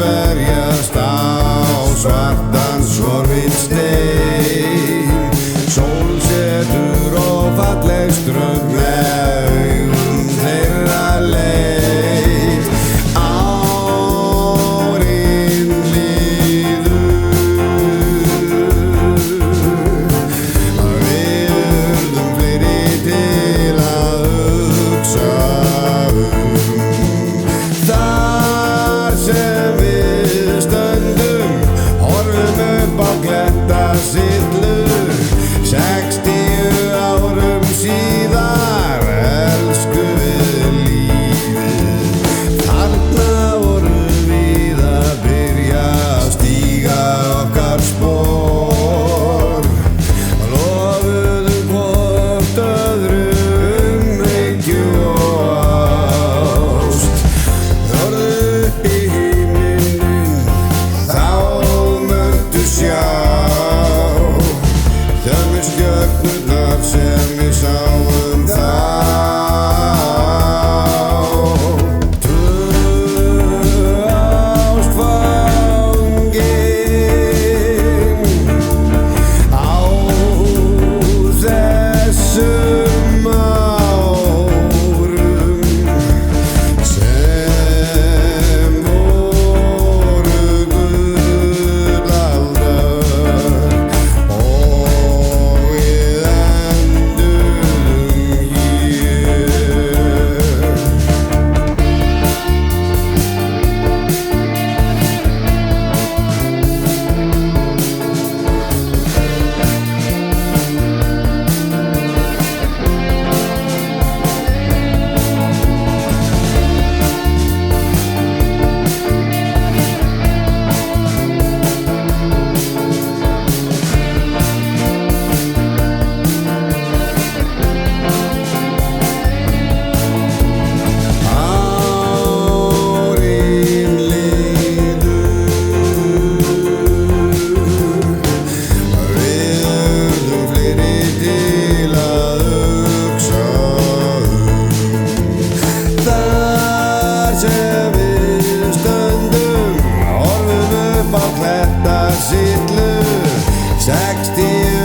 verjast á svartan sorfinn stein. Sól setur og falleg strönd með augum þeirra leið. Árin liðu, við urðum fleiri til að hugsa þar sem við stöndum, horfum upp á klettasillu. 60 árum síðar elskum við lífið. Þarna vorum við að byrja að stíga okkar spor. Lofuðum hvort öðrum umhyggju og ást. Horfðu upp í himininn, þá muntu sjá sömu stjörnurnar sem við sáum þá. Tvö ástfangin á þessum árum sem voru gullaldar, og við enduðum hér. Árin liðu, við urðum fleiri til að hugsa þar sem við stöndum, horfum upp á klettasillu. 60